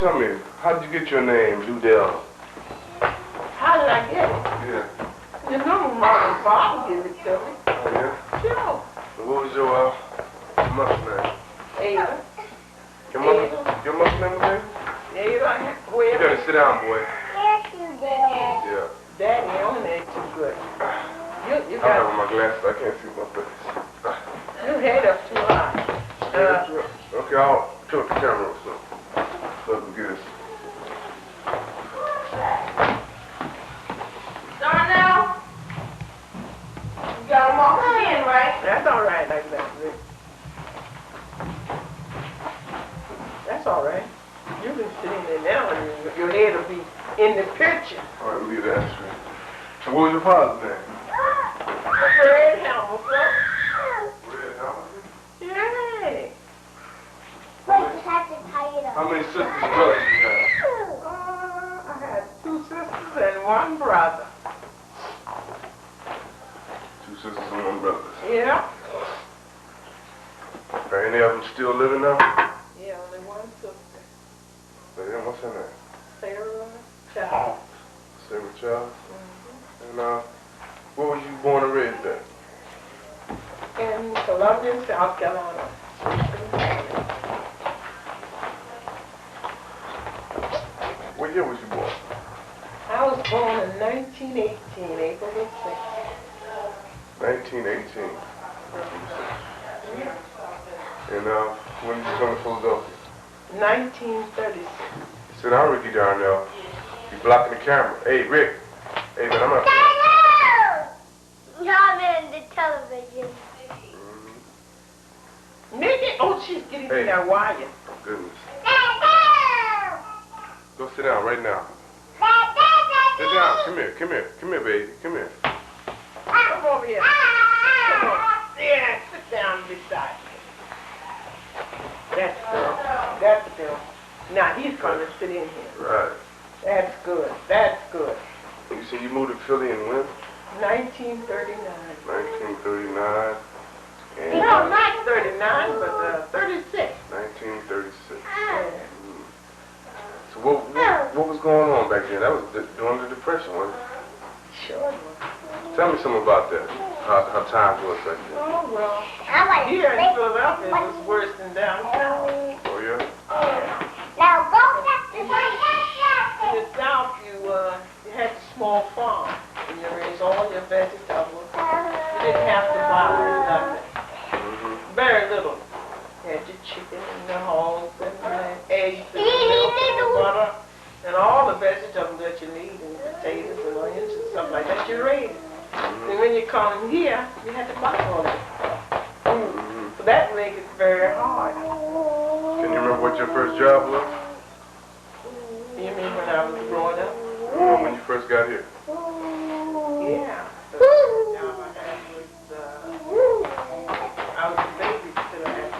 Tell me, how did you get your name, Ludell? How did I get it? Yeah. You know, Mom and Bob gave it to me. Oh, yeah? Sure. So what was your mother's name? Ada. Your mother's name was Ada? Ada. You gotta sit down, boy. Yes, you did. Yeah. Daddy only ain't too good. You I got. have on my glasses. I can't see my face. Your head up too high. Okay, I'll tilt the camera so I can get this. Darnell, you got them all in, right? That's all right like that, Rick. That's all right. You can sit in there now and your head will be in the picture. All right, leave that straight. So what was your father's name? Red helmet, Red Helmet? Yay. Wait, you have to tie it up. How many sisters and brothers you have? I had 2 sisters and 1 brother. 2 sisters and 1 brother. Yeah. Are any of them still living now? Yeah, only 1 sister. Yeah, what's her name? Sarah Child. Sarah Child. And where was you born and raised at? In Columbia, South Carolina. What year was you born? I was born in 1918, April the 6th. 1918. And when did you come to Philadelphia? 1936. Sit down, Ricky Darnell. You're blocking the camera. Hey, Rick. Hey, man, I'm not. I'm in the television. Nikki, oh, she's getting in that wire. Goodness. Go sit down right now. Sit down. Come here. Come here. Come here, baby. Come here. Come over here. Come on. Yeah, sit down beside me. That's the girl. That's the girl. Now he's going to sit in here. Right. That's good. That's good. You said you moved to Philly in when? 1939. 1939. And, No, not 39, but 36. 1936. Yeah. So what was going on back then? That was during the Depression, wasn't it? Sure. Tell me something about that. How times was back then. Oh, well, here in Philadelphia it was worse than downtown. Oh, yeah? Now go back to In the South, you had a small farm, and you raised all your vegetables. You didn't have to buy nothing. Very little. You had your chicken and the hogs and the eggs and the milk and the butter and all the vegetables that you need, and potatoes and onions and stuff like that you raised. And when you come here, you had to buy all that. So that makes it very hard. Can you remember what your first job was? You mean when I was growing up? When you first got here? Yeah. The first job I had was, I was a babysitter at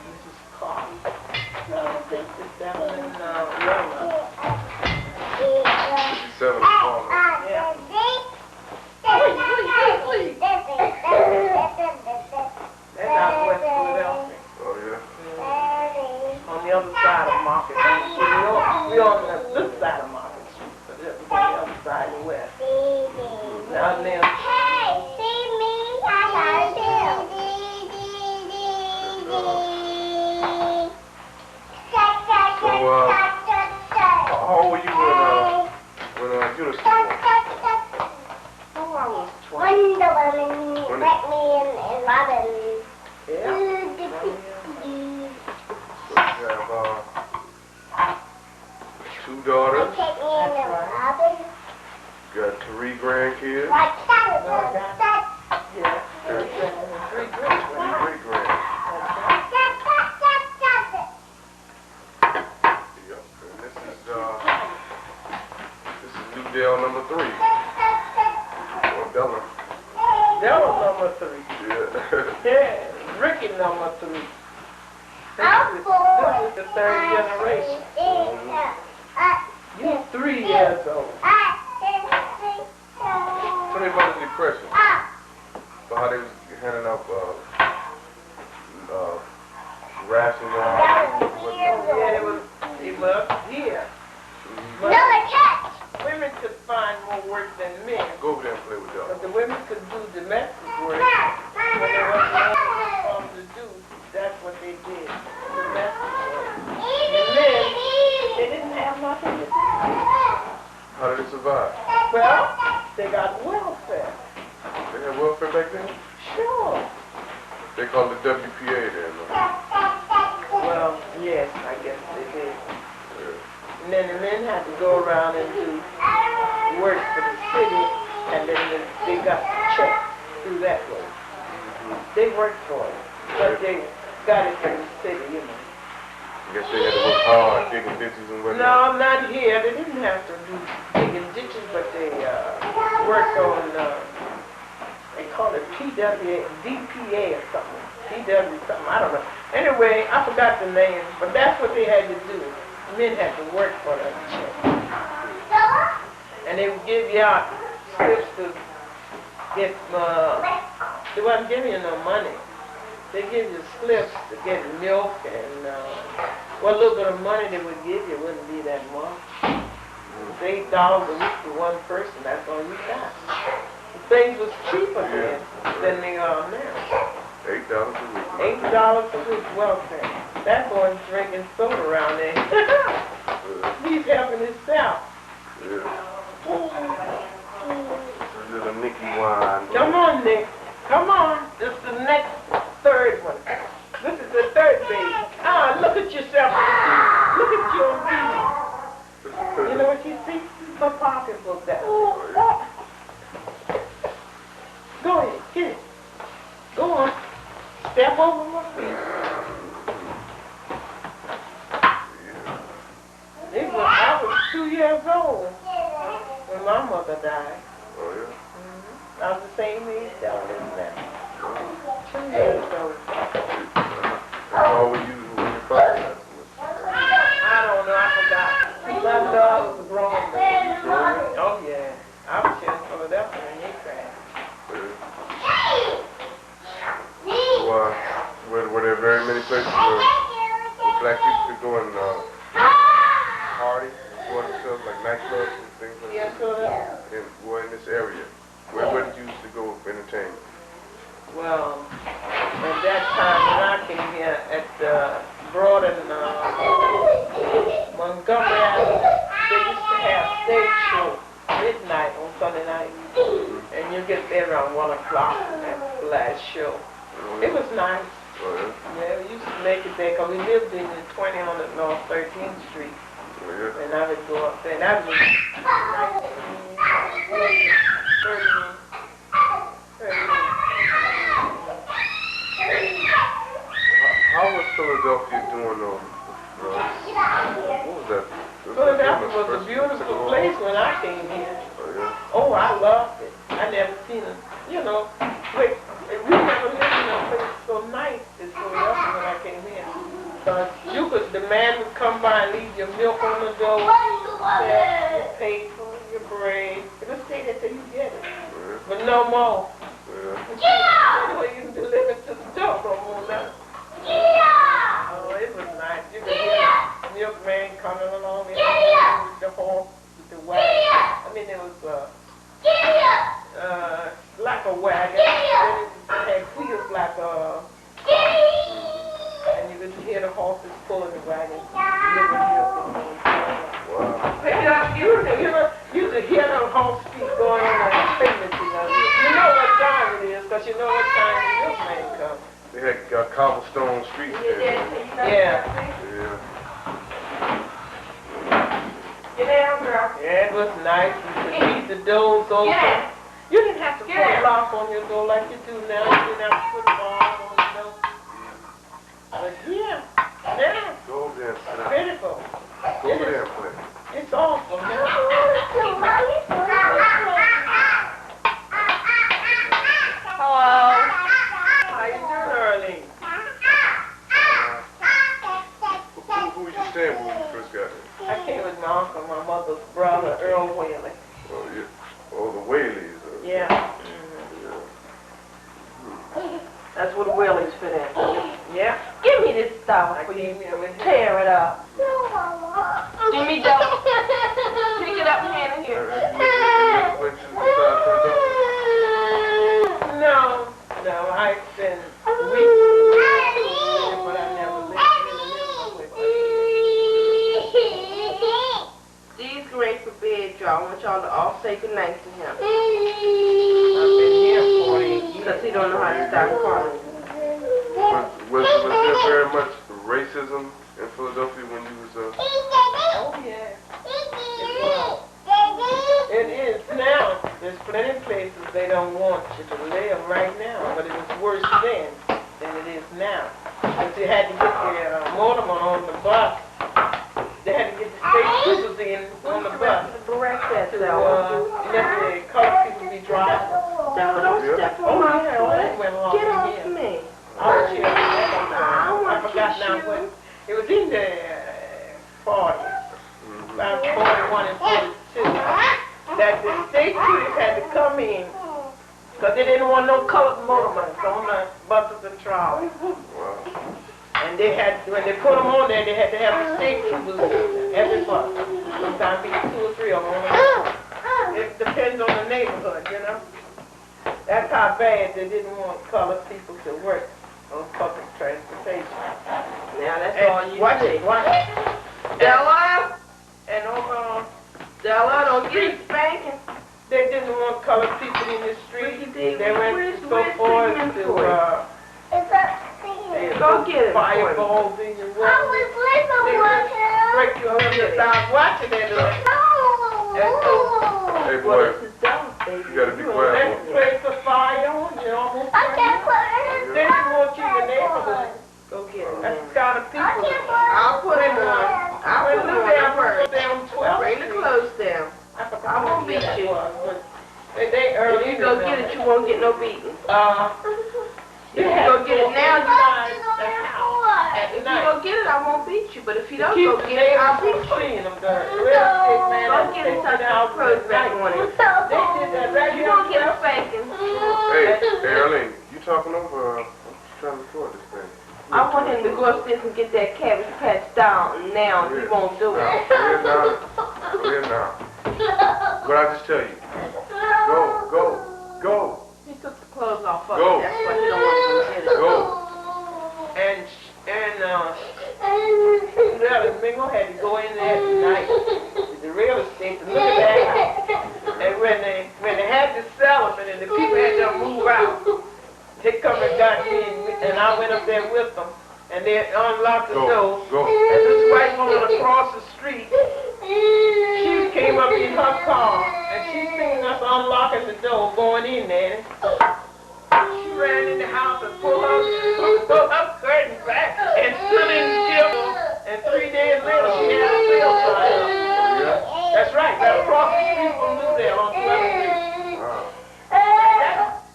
Mrs. Carr. I was a babysitter down in Roma. 57 Palmer. Yeah. Please. That's out West Philadelphia. Oh, yeah? On the other side of Market Street. We're on this side of Market Street, but it was on the other side of West. Now then. Hey, see me? I love So, how old were you when Eunice was born? Oh, I was 20. Wonder Woman, let me in Robin. Yeah. So you have 2 daughters. Take me in Robin. You got 3 grandkids. Like that. Yeah. 3 great. 3 great-grands. Yep. And this is Ludell number 3. Or Della. Della number 3. Yeah. Yeah. Ricky number 3. This is the 3rd generation. You're 3 years old. Tell me about the Depression. So how they was handing out rations and all that. Yeah, it was here. Mm-hmm. But Another catch. women could find more work than men. Go over there and play with But y'all. the women could do domestic work when there wasn't nothing to do. That's what they did. Domestic work. The men, they didn't have nothing to do. How did it survive? Well, they got welfare. They had welfare back then? Sure. They called it WPA then. Well, yes, I guess they did. Yeah. And then the men had to go around and do work for the city, and then they got checked through that way. They worked for it, but they got it from the city, you know. I guess they had to work hard, digging ditches and whatnot. No, not here. They didn't have to do digging ditches, but they worked on, they call it DPA or something. PW something, I don't know. Anyway, I forgot the name, but that's what they had to do. Men had to work for that check. And they would give you out slips to get, they wasn't giving you no money. They give you slips to get milk and, what little bit of money they would give you wouldn't be that much. It's $8 a week for one person, that's all you got. Things was cheaper then than they are now. $8 a week. $8 a week welfare. That boy's drinking soda around there. He's helping himself. Yeah. A little Nicky wine. Come on, Nick. Come on. This is the next third one. This is the third baby. Ah, look at yourself. Look at your baby. You know what you see? My pocketbook down. Go ahead, get it. Go on. Step over my feet. I was 2 years old when my mother died. Oh, yeah? I was the same age that I is now. 2 years old. How old were you when your father died? I don't know, I forgot. My dog was a grown man. Oh, yeah. I was here in Philadelphia when he crashed. So, were there very many places where black people could go and party, enjoy themselves, like nightclubs and things like Yeah, that? Philadelphia. In this area. Where did you used to go for entertainment? Well, at that time when I came here at Broad and Montgomery Avenue, they used to have stage show midnight on Sunday night. And you get there around 1 o'clock and that's the last show. It was nice. Oh, yeah? Yeah, we used to make it there because we lived in 2000 North 13th Street. Oh, yeah? And I would go up there. And that was 30. How was Philadelphia doing what was that? Philadelphia was a beautiful place when I came here. Oh, yeah? Oh, I loved it. I never seen a, place. We never lived in a place so nice as Philadelphia when I came here. Because the man would come by and leave your milk on the door, your paper, your bread. It'll stay there till you get it. Yeah. But no more. Yeah. Anyway, you can deliver it to the door no more now. Oh, it was nice. You could hear the milkman coming along with the horse, with the wagon. I mean, it was like a wagon. Then it had wheels like and you could hear the horses pulling the wagon. Wow. You could hear the horse feet going on the pavement. You know what time it is, because you know what time the milkman comes. They had cobblestone streets there. Yeah. Yeah. Get down, girl. Yeah, it was nice. You could leave the doors open. Yeah. You didn't have to put a lock on your door like you do now. You didn't have to put a bar on the door. But yeah, now, Go over there and sit down. critical. Go over there and play. It's awful now. Hello. How you doing, Early? Who was you staying with when you first got here? I came with my uncle, my mother's brother, Earl Whaley. Oh, yeah. Oh, the Whaleys. Yeah. That's where the wheelies fit in. Yeah. Give me this stuff I before came you here with him. tear it up. Give me dough. Pick it up and hand it here. No, I spent weeks but I never lived in the neighborhood. These great for bed, y'all. I want y'all to all say goodnight to him. I've been here 40 years. Because he don't know how to start calling. Was there very much racism in Philadelphia when you was Oh, yeah. It is now. There's plenty of places they don't want you to live right now, but it was worse then than it is now. Because you had to get the motorman on the bus. They had to get the state troopers in on the bus. To let the colored people be driving. Don't step on my foot. Get off me. I forgot now what. It was in the 40s, about 41 and 42, that the state troopers had to come in because they didn't want no colored motormen on the buses and trolleys. And they had, when they put them on there, they had to have the state troopers every bus. Sometimes be 2 or 3 of them. It depends on the neighborhood, you know. That's how bad they didn't want colored people to work on public transportation. Now that's And all you watch see. it, watch it. Della, And on Della, don't get it spanking. they didn't want colored people in the street. They went so where's far as Sigmund to for it? Go get it. fireballs in your water. Break your hundreds out watching that. Hey boy, you gotta be quiet. Let's place a fire on you almost. Then you want you in the neighborhood. Go get it. That's the kind of people. I'll put it on. I'll put it on first. Down 12th Bring the Street. clothes down. I forgot I won't what year beat that you. was, but they If early. you go get it, you won't get no beating. If you go get it now, at If you night. go get it, I won't beat you. But if you don't Keep go the get it, I'll neighbors beat from you. seeing them there. Real estate man, Go get it, tuck those clothes back on it. They did that right You here. won't get a spanking. Hey, Arlene, you talking over? I'm trying to record this thing. I want him to go upstairs and get that cabbage patch down now. He won't do it. Go ahead now. What I just tell you? Go. He took the clothes off of Go. it. That's why he don't want to go get it. Go. And Ludell and Mingo had to go in there at night to the real estate to look at that house. And when they had to sell them and the people had to move out, they come and got me and I went up there with them and they unlocked the door. Go. And this white woman across the street, she came up in her car and she seen us unlocking the door going in there. She ran in the house and pulled her curtain back and stood in the gym. And 3 days later, she had a sale sign up. That's right, right across the street from Ludell on 12th Street.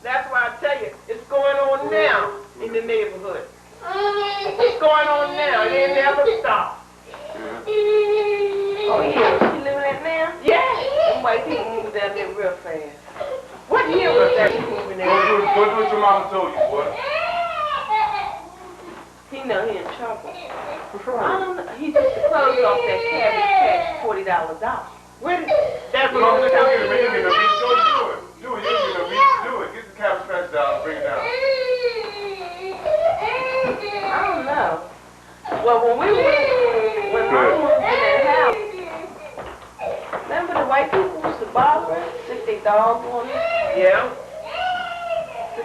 That's why I tell you, it's going on now in the neighborhood. It's going on now. It ain't never stopped. Oh yeah, she living that now? Yeah. Them white people moving down there real fast. What year was that you moving there? Go do what your mama told you, boy. He know he in trouble. What's I wrong? don't know. He took the clothes off that cabbage patch, $40 off. Where did that Come on, was you get a beat. Go do it. Do it. You get a beat. Do it. Get the cabbage patch down. Bring it down. I don't know. Well, when Mom moved in that house, remember the white people used to bother us, stick their dogs on it? Yeah.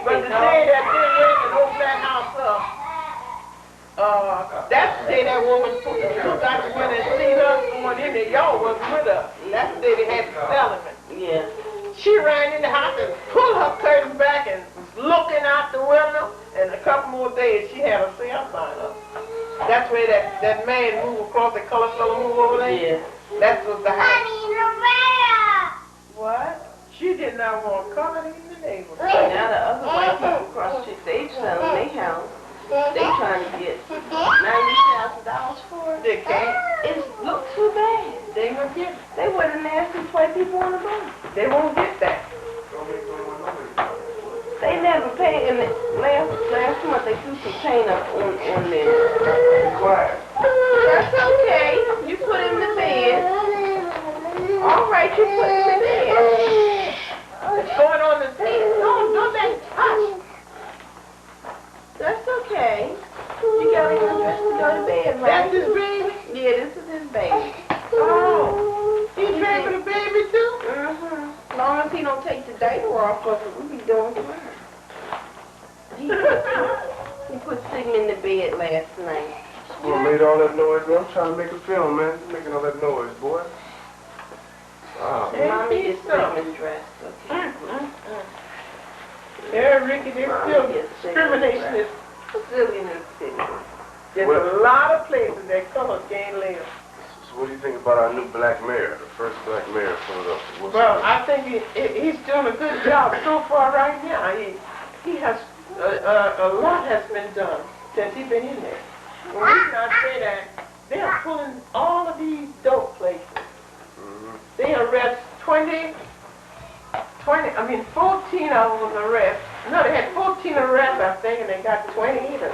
But the day that they went and opened that house up, that's the day that woman put the truth out the window and seen us going in there. Y'all wasn't with us. That's the day they had the settlement. Yeah. She ran in the house and pulled her curtain back and was looking out the window. And a couple more days, she had a sale sign up. That's where that man moved across, the color fella moved over there. Yeah. That was the house. What? She did not want color in the neighborhood. Now the other white people across the street, they selling their house. They trying to get $90,000 for it. They can't. It looks too bad. They won't get it. They were the nastiest white people on the block. They won't get that. They never paid, and last month they threw some paint up on there. Be quiet. That's okay. You put in the bed. what you put in the bed. It's going on the table. Don't let it touch. That's okay. You got him undressed to go to bed, right? That's his baby? Yeah, this is his baby. Oh. He's baby the baby too? Mm-hmm. As long as he don't take the diaper off of it, we be doing fine. He put Sigma in the bed last night. Well, made all that noise, man. I'm trying to make a film, man. You're making all that noise, boy. Wow. Mommy is Sigma dressed, okay? Yeah, Ricky, there's still discrimination. Still in the city. There's a lot of places that colors can't live. So what do you think about our new black mayor, the first black mayor of Philadelphia? Well, I think he's doing a good job so far right now. He has, a lot has been done since he's been in there. The reason I say that, they are pulling all of these dope places. They arrest 14 of them was arrested. No, they had 14 arrests, I think, and they got 20 either.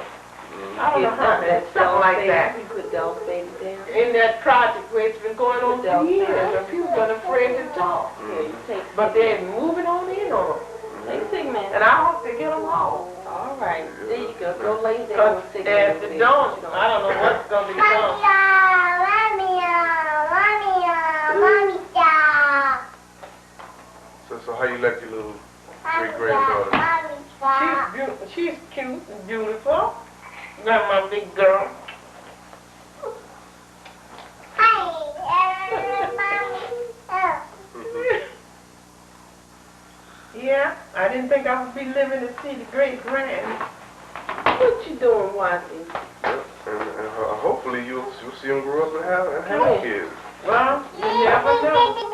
I don't know how that's something like that. You put Dell's baby down. In that project where it's been going on for years, and people been afraid to talk. Yeah, you take But they're moving on in on them. Take Sigma. And I hope they get them all. All right, there you go. Go lay down with Sigma. If they don't, I don't know what's going to be done. So how you like your little great-granddaughter? She's beautiful. She's cute and beautiful. Got my big girl. Yeah, I didn't think I would be living to see the great grand. What you doing, Watson? And hopefully you'll see them grow up and have kids. Well, you never know.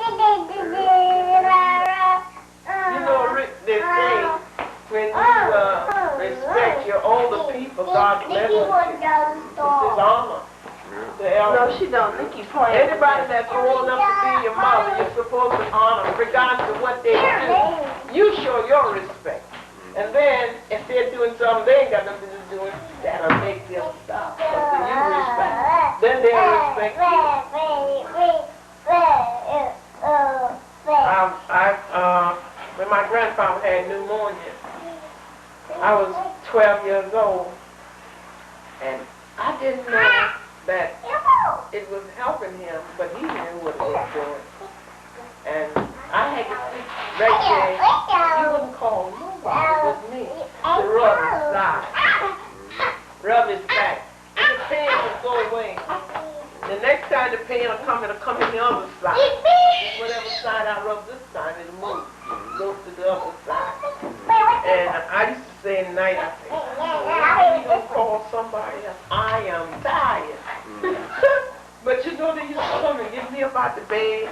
You know, Rick, they say when you respect your older people, God bless you. It's his honor. The elders. No, she don't think you playing. Anybody that's old enough to be your mother, you're supposed to honor, regardless of what they do. You show your respect. And then, if they're doing something they ain't got nothing to do with, that'll make them stop. But you respect. Then they'll respect you. When my grandfather had pneumonia, I was 12 years old, and I didn't know that it was helping him, but he knew what it was doing. And I had to sit right there. He wouldn't call nobody but me to rub his side, rub his back, and the pain would go away. The next time the pain will come, it'll come in the other side. Whatever side I rub this side, it'll move. Go to the other side. And I used to say at night, I said, why you don't call somebody else? I am tired. But you know, they used to come and get me up out the bed,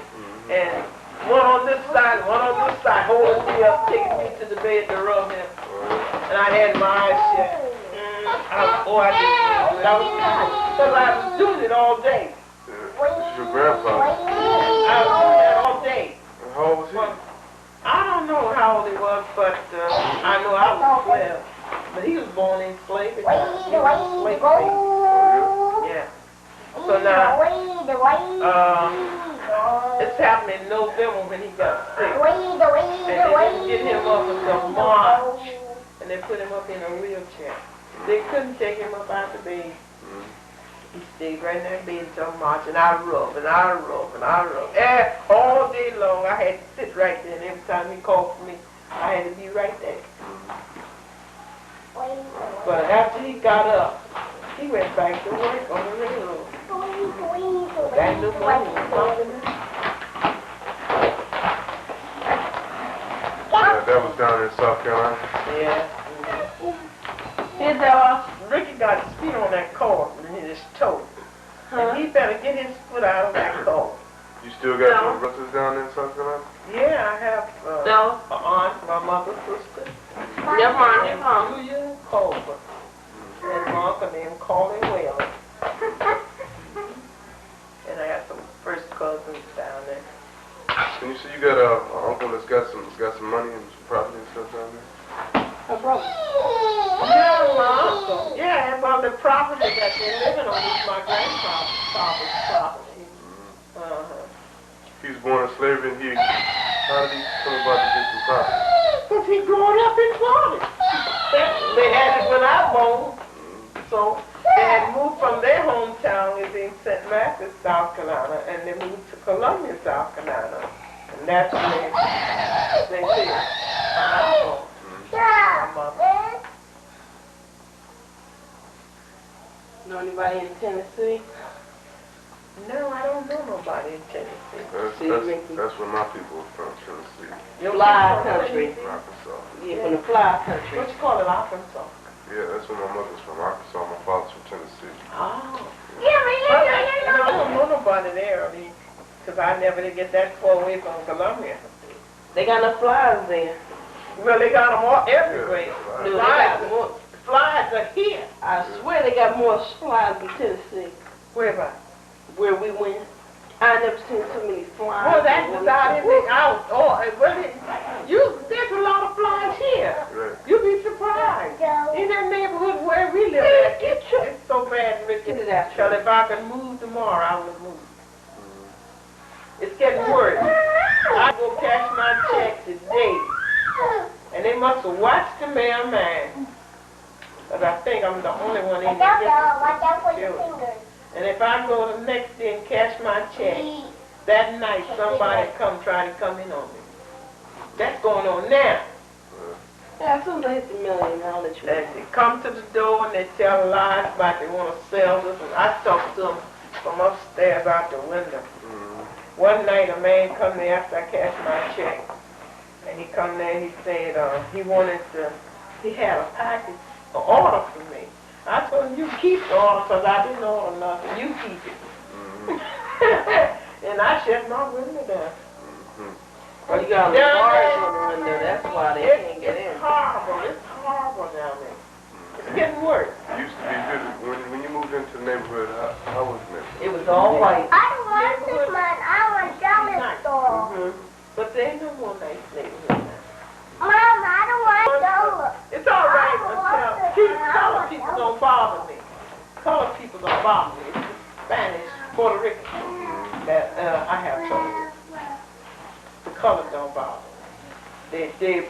and one on this side, one on this side, holding me up, taking me to the bed to rub him. And I had my eyes shut. I didn't do it. I was tired. Because I was doing it all day. This is your grandfather. I was doing that all day. And how old was he? Well, I don't know how old he was, but I know I was 12. But he was born in slavery. He was a slave baby. Yeah. So now, it's happening in November when he got sick. And they didn't get him up until March. And they put him up in a wheelchair. They couldn't take him up out the bed. He stayed right in that bed until March, and I rub, and I rub, and I rub. And all day long, I had to sit right there, and every time he called for me, I had to be right there. But after he got up, he went back to work on the railroad. That new money was something. That was down in South Carolina? Yeah. His Ricky got his feet on that cord in his toe. And he better get his foot out of that cord. You still got some relatives down there in South Carolina? Yeah, I have No. an aunt, my mother's sister. Never mind, never mind. Julia Culver. And an uncle named Colin Whalen. And I got some first cousins down there. And you said you got an uncle that's got some money and some property and stuff down there? Her brother. Yeah, my uncle. Yeah, well, the property that they're living on is my grandfather's property. he's born in slavery, and how did he come about to get some property? Because he grew up in Florida. They had it when I born. So they had moved from their hometown in St. Matthews, South Carolina, and they moved to Columbia, South Carolina. And that's where they live. Know anybody in Tennessee? No, I don't know nobody in Tennessee. That's where my people are from, Tennessee. Fly country. Arkansas. Yeah, from the fly country. What you call it, Arkansas? Yeah, that's where my mother's from, Arkansas. My father's from Tennessee. Oh. I don't know nobody there, because I never did get that far away from Columbia. They got no flies there. Well, they got them all everywhere. Yeah, No, they got more. Flies are here. I swear they got more flies in Tennessee. Where about? Where we went. I never seen so many flies. Well, that's out in the out. There's a lot of flies here. Right. You'll be surprised. In that neighborhood where we live at, it's so bad, Mr. Tell if I could move tomorrow, I would move. It's getting worse. I go cash my check today, and they must have watched the mailman. But I think I'm the only one in here. And if I go the next day and cash my check, that night somebody try to come in on me. That's going on now. Yeah, as soon as I hit the million, I'll let you know. They come to the door and they tell lies about they want to sell this. And I talk to them from upstairs out the window. One night a man come there after I cashed my check. And he come there and he said he had a package, an order for me. I told him, you keep the order because I didn't order nothing. You keep it. And I shut my window down. Well, you got bars on the window, that's why they can't get in. It's horrible down there. It's getting worse. It used to be good. When you moved into the neighborhood, how was it? It was all white. I don't want this one. I want dollar store. But there ain't no more nice neighborhood now. Mom, I don't want dollar. It's all right until colored people don't bother me. Colored people don't bother me. It's the Spanish, Puerto Rican that I have trouble with. The colors don't bother me. They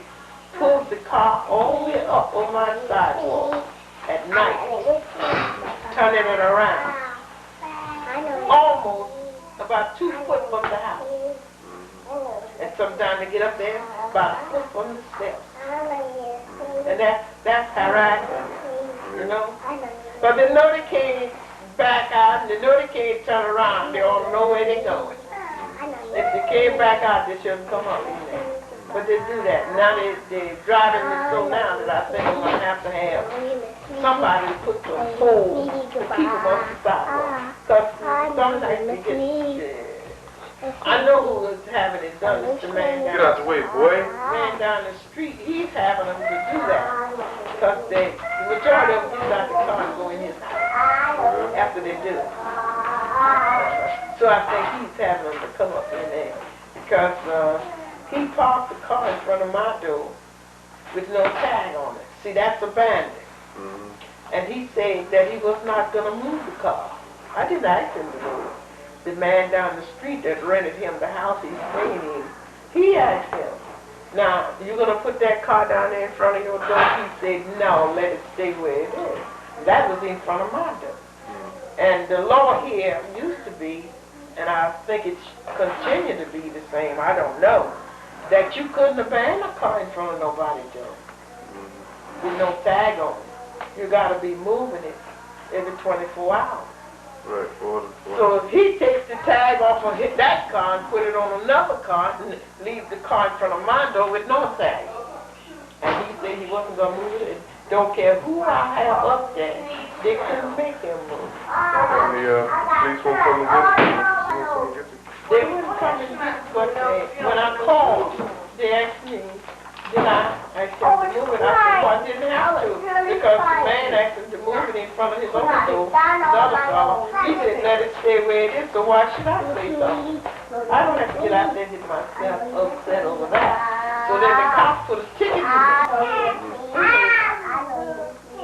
pulled the car all the way up on my sidewalk at night, turning it around, almost about 2 foot from the house. And sometimes they get up there about a foot from the steps. And that's harassing, you know. But they know they can't back out, and they know they can't turn around. They all know where they're going. If they came back out, they shouldn't come up in there. But they do that. Now they're driving me so now that I think I'm going to have somebody to put some poles to keep them off the sidewalk. Because some nights they get... I know who was having it done. It's the man down. Get out the way, boy. Man down the street, he's having them to do that. Because the majority of them get out the car and go in his house after they do it. So I think he's having them to come up in there. Because he parked the car in front of my door with no tag on it. See, that's a bandit. And he said that he was not going to move the car. I didn't ask him to move it. The man down the street that rented him the house he's staying in, he asked him, now, you going to put that car down there in front of your door? He said, no, let it stay where it is. That was in front of my door. And the law here used to be, and I think it continued to be the same, I don't know, that you couldn't abandon a car in front of nobody's door with no tag on it. You got to be moving it every 24 hours. Right, So if he takes the tag off of that car and put it on another car and leave the car in front of my door with no tag, and he said he wasn't going to move it, don't care who I have up there, they couldn't make him move. And the police won't come and get you? They wouldn't come and get it, but when I called, they asked me, did I ask him to move it? I said, well, I didn't have to, because the man asked him to move it in front of his own door, the other fellow. He said, let it stay where it is, so why should I say something? I don't have to get out there and get myself upset over that. So then the cops put a ticket in me,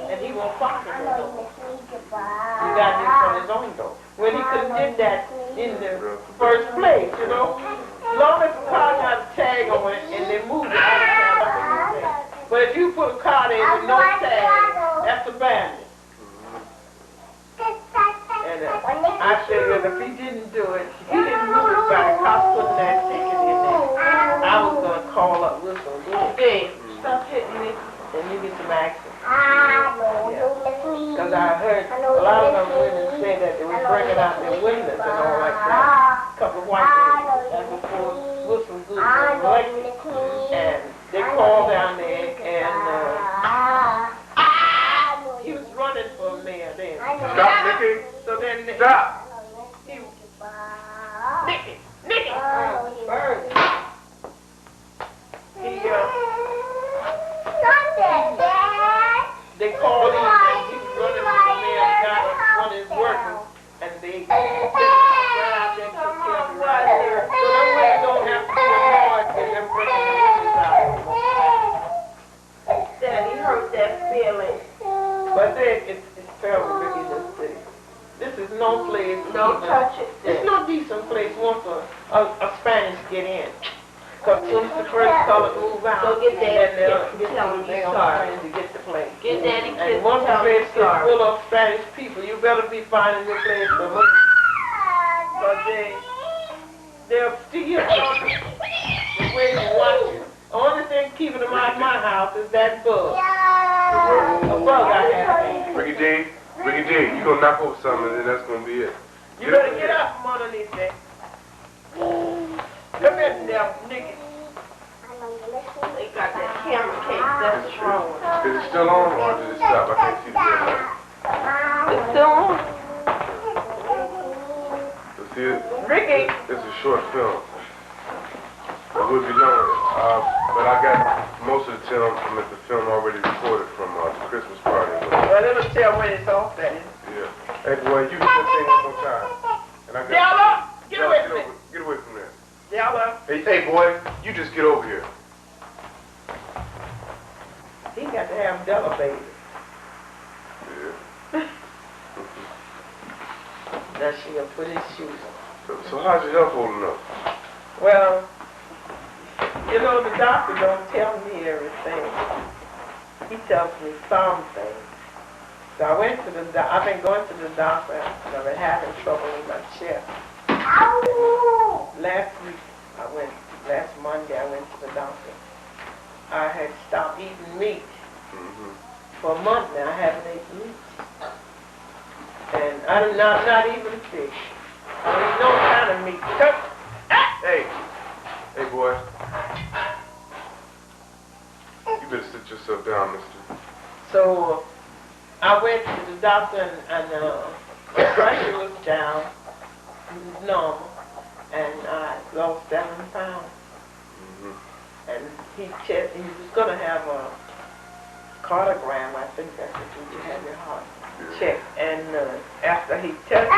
and he won't park in the door. He got it in front of his own door. When he couldn't get that in the first place, you know. As long as the car got a tag on it and they move it out of town, nothing will say. But if you put a car there with no tag, that's abandoned. And I figured if he didn't do it, he didn't move it back, I was putting that ticket in there. I was going to call up Wilson. Dave, stop hitting me, and you get some action. Because I heard a lot of them women say that they were breaking out their windows and all like that. A couple of white ladies, that before Wilson Good was elected. And they called down there, and he was running for mayor then. Stop, Nicky. So then Stop. Nicky. Bird. They called him and he was running for the mayor and got one of his workers and they got out there and took care of him right there. So that way you don't have to do it hard and they're breaking the windows out. Daddy hurt that feeling. But then it's terrible in this city. This is no place. Don't touch it. It's no decent place once a Spanish get in. Because soon as the first color move out, Go get Daddy they'll Kid, get tell him they he's on sorry. train to get the place. Get Daddy Kid, And once the tell him place he's gets sorry. full of Spanish people, you better be finding your place to move. But they'll steal from you the way you want you. The only thing keeping them out of my house is that bug. A bug I have. Ricky D, you gonna knock over something and then that's gonna be it. You better get up from underneath there. Come here, devil, Nicky. They got that camera case, that's wrong. Is it still on or did it stop? I can't see the deadline. It's still on. So see it? Ricky. It's a short film. It would be long, but I got most of the film already recorded from the Christmas party. Well, it'll tell when it's off, that is. Yeah. Hey, boy, you hit that thing one more time. And I got Yellow, get away from me. Get away from there. Yellow. Hey, boy, you just get over here. He got to have Della baby. Yeah. Now she'll put his shoes on. So how's your health holding up? Well, you know, the doctor don't tell me everything. He tells me some things. So I went to the doctor. I've been going to the doctor and I've been having trouble with my chest. Last Monday I went to the doctor. I had stopped eating meat. For a month now I haven't eaten meat. And I'm not even fish. I don't eat no kind of meat. Hey, boy. You better sit yourself down, mister. So I went to the doctor and my pressure was down. It was normal. And I lost 7 pounds. And he was going to have a cardiogram, I think that's what you have your heart checked. And after he tested,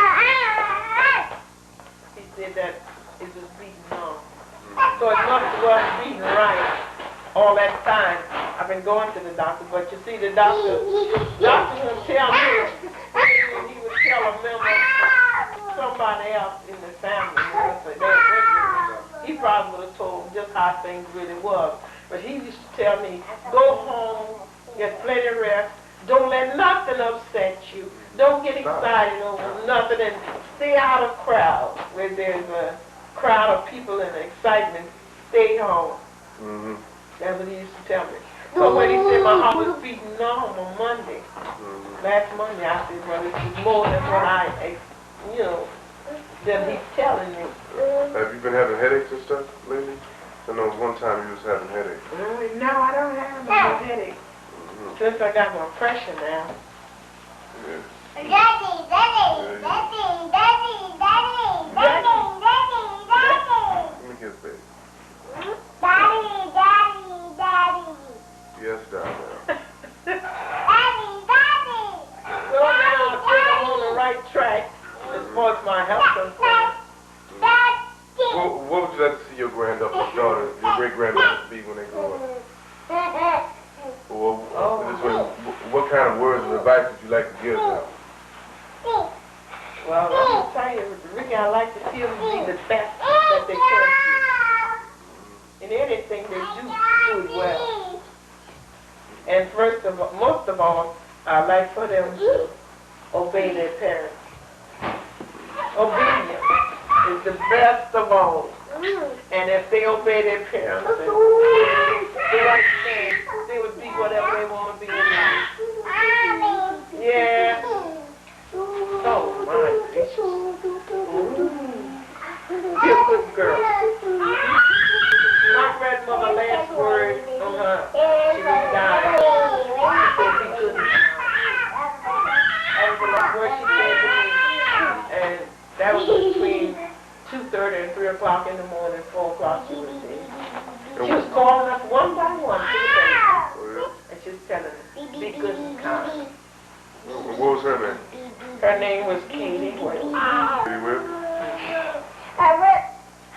he said that it was beating normal. So it must have wasn't beating right all that time. I've been going to the doctor, but you see, the doctor won't tell me. He would tell a member, somebody else in the family. He probably would have told them just how things really was. But he used to tell me, go home, get plenty of rest, don't let nothing upset you, don't get excited over nothing, and stay out of crowds. Where there's a crowd of people and excitement, stay home. That's what he used to tell me. So when he said my heart was beating normal on Monday, last Monday, I said, well, this is more than what than he's telling me. Have you been having headaches and stuff lately? I know one time you was having headaches. No, I don't have no headache. Since I got my pressure now. Yeah. Daddy. Let me get baby. Daddy. Yes, darling. Well, now I think I'm on the right track as far as my health concerned. What would you like to see your granddaughter, your great-granddaughter be when they grow up? What kind of words of advice would you like to give them? Well, I'm gonna tell you, Ricky, I like to see them be the best that they can be. In anything they do it well. And most of all, I like for them to obey their parents. Obedience is the best of all. And if they obey their parents, they like they would be whatever they want to be in life. Yeah. Oh, my gracious. Be a good girl. My grandmother last word on her, she was dying. She said, be good. That was the last word she said to me. And that was between 2:30 and 3 o'clock in the morning, 4 o'clock she was there. She was calling us one by one to the baby. And she was telling us, be good and kind. What was her name? Her name was Katie Will. Katie Will?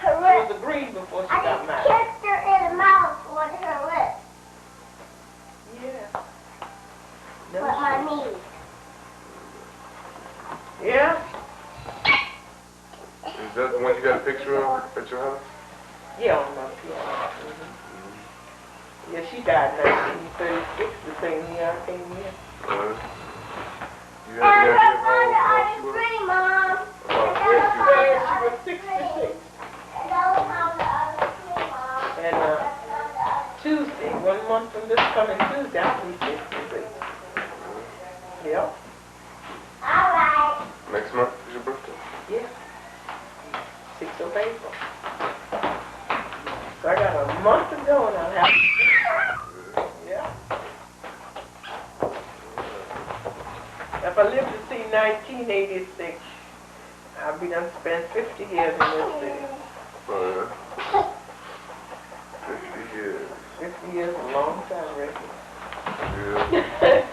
She was a breed before she got married. I kissed her in the mouth with her lips. Yeah. With my knees. Yeah? Is that the one you got a picture of at your house? Yeah, on my piano. Yeah, she died in 1936, the same year I came here. You have any idea how old she was? Pretty, Mom. She was 66. And Tuesday, 1 month from this coming Tuesday, I'll be 66. Yeah. All right. Next month is your birthday? Yeah. 6th of April. So I got a month to go and I'll have yeah. If I live to see 1986, I'll be done spent 50 years in this city. Oh, yeah. 50 years. 50 years is a long time, Ricky. Yeah.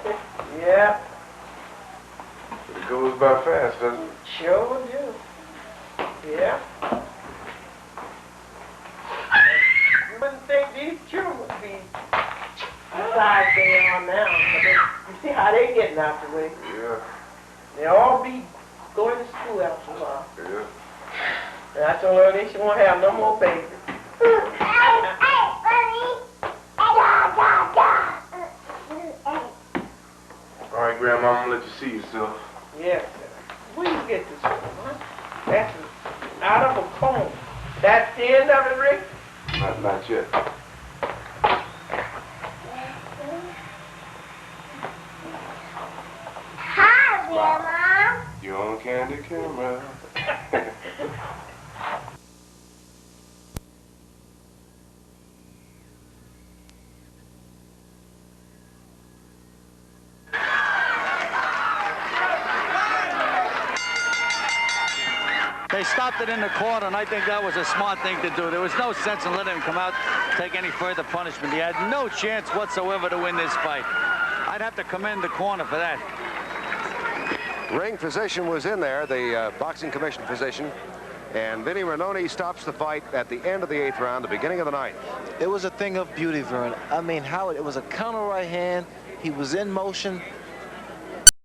Yeah. It goes by fast, doesn't it? Sure do. Yeah. You wouldn't think these children would be the size they are now. But you see how they getting out the way. Yeah. They'll all be going to school after a while. Yeah. And I told her she won't have no more babies. All right, Grandma, I'm gonna let you see yourself. Yes, sir. Where you get this from, huh? That's out of a comb. That's the end of it, Rick? Not yet. Hi, Grandma. You're on Candy Camera. They stopped it in the corner, and I think that was a smart thing to do. There was no sense in letting him come out, take any further punishment. He had no chance whatsoever to win this fight. I'd have to commend the corner for that. Ring physician was in there, the boxing commission physician, and Vinny Ranoni stops the fight at the end of the 8th round, the beginning of the 9th. It was a thing of beauty, Vern. I mean, Howard, it was a counter right hand. He was in motion.